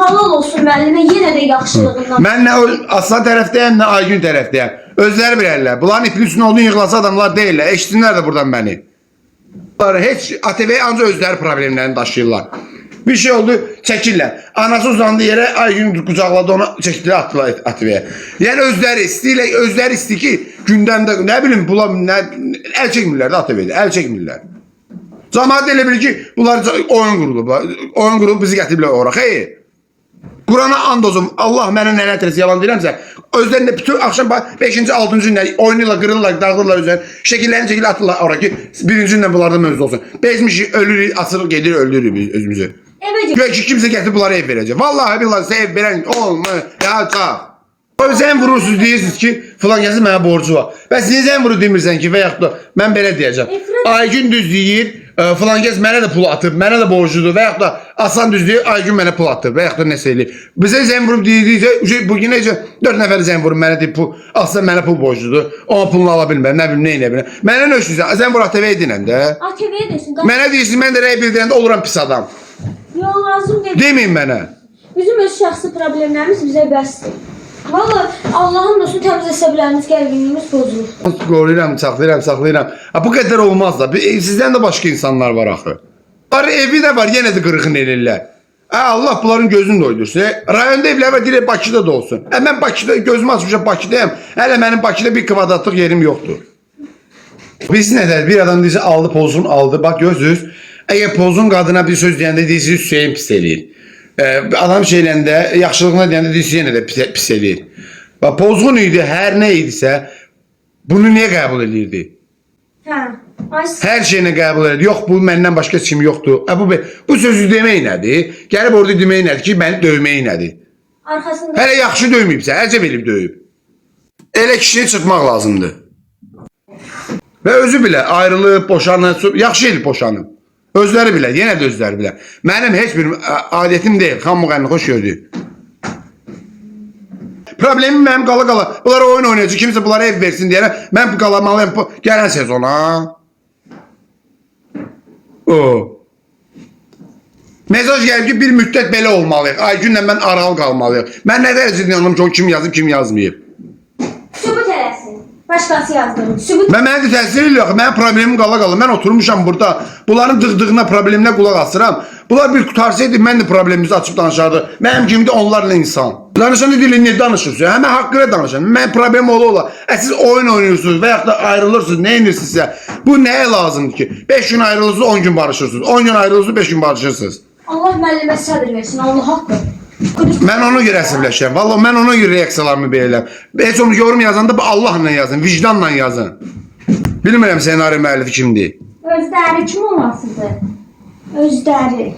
Halal olsun müəllimə, yenə də yaxşılığından. Mən nə Aslan tərəfdəyəm, nə Aygün tərəfdəyəm. Özləri bilərlər. Bunların ipin üstünə olduğunu yığılası adamlar deyirlər. Eşitsinlər də buradan məni. Heç ATV-yə ancaq özləri problemlərini daşıyırlar. Bir şey oldu, çəkirlər. Anası uzandı yerə, Aygün qucaqladı onu, çəkdilər, atdılar ATV-yə. Yəni özləri istəyir ki, gündəmdə, nə bilim, bunlar əl çəkmirlər də ATV-də, əl çəkmirlər. Cəmaət elə bilir ki, bunlar oyun qurulub, bizi gətiriblər ora. Xeyr. Qurana and olsun, Allah mənə nələr etməsə, yalan deyirəmsə, özlərində bütün axşam 5-ci, 6-cı günlər oynayırlar, qırırlar, dağılırlar özlərini, şəkillərini atırlar ora ki, birinci gündən bunlarda mövzu olsun. Bezmişik, ölürük, asırıq, gedirik, öldürürük biz özümüzü. Güya ki, kimsə gətirib bunlara ev verəcək. Vallahi billahi sizə ev verən olmayacaq. Sən vurursunuz, deyirsiniz ki, filan kəsin mənə borcu var. Bəs niyə sən vurur demirsən ki, və yaxud da mən belə deyəcəm. Aygün düz deyir, filan kəs mənə də pul atıb, mənə də borcudur və yaxud da Aslan düz deyir, Aygün mənə pul atıb və yaxud da nəsə eləyir. Bizə zəng vurub deyirsə, bugün necə 4 nəfər zəng vurub mənə deyir, Aslan mənə pul borcudur, ona pulunu ala bilməm, nə bilim, nə elə bilməm. Mənə nə üçsünsən, sən vur ATV-yə dinən də. ATV-yə desin. Mənə deyirsin, mən də rəy bildirəndə oluram pis adam. Yox, lazım deyil. Deməyin mənə. Bizim öz şəxsi problemlərimiz bizə bəsdir. Valla Allahın olsun təmiz əsəblərimiz, gərginliyimiz pozulur. Qoruyuram, saxlayıram. Bu qədər olmaz da. Sizdən də başqa insanlar var axı. Evi də var, yenə də qırğın elirlər. Allah bunların gözünü doydursun. Rayonda evlər var, deyir Bakıda da olsun. Mən Bakıda, gözümü açmışam Bakıdayım. Hələ mənim Bakıda bir kvadratlıq yerim yoxdur. Biz nədir? Bir adam deyirsə aldı, pozun aldı. Bax gözünüz. Əgər pozun qadına bir söz deyəndə deyirsiniz Hüseyin pis eləyir. Adam şeyləndə, yaxşılığına deyəndə deyirsiniz yenə də pis eləyir. Pozğun idi, hər nə idisə, bunu niyə qəbul edirdi? Hər şeyini qəbul edirdi. Yox, bu məndən başqa kim yoxdur. Bu sözü demək nədir? Gəlib orada demək nədir ki, məni dövmək nədir? Hələ yaxşı döyməyibsə, əcəb elib döyüb. Elə kişiyə çıxmaq lazımdır. Və özü bilə ayrılıb, boşanıb, yaxşı elib boşanıb. Özləri bilər, yenə də özləri bilər. Mənim heç bir adətim deyil, xam müğənni, xoş gördük. Problemim mənim qala. Bunlara oyun oynayacaq, kimsə bunlara ev versin deyərək, mən qalamalıyım gələn sezona. Mesaj gəlib ki, bir müddət belə olmalıyıq. Aygünlə mən aralı qalmalıyıq. Mən nə dərəcədə inanım ki, o kim yazıb, kim yazmayıb. Sübut eləsin. Başqası yazdırın. Mənə də təsir ediyor. Mənim problemim qala. Mən oturmuşam burada. Bunların dığdığına, probleminə qulaq asıram. Bunlar bir qutarsaydı, mən də problemimizi açıb danışardı. Mənim kimi də onlarla insan. Danışanda deyil, niyə danışırsınız? Həmən haqqıyla danışın. Mən problem ola. Siz oyun oynuyorsunuz və yaxud da ayrılırsınız, nə inirsinizsə. Bu nəyə lazımdır ki? 5 gün ayrılırsınız, 10 gün barışırsınız. 10 gün ayrılırsınız, 5 gün barışırsınız. Allah müəllimə səbir versin, Allah haqqı. Mən ona görə əsəbləşirəm. Vallahi mən ona görə reaksiyalarımı belirləm. Heç olmaz yorum yazanda Allahla yazın, vicdanla yazın. Bilmirəm senaryo müəllifi kimdir. Özləri kim olmasıdır? Özləri.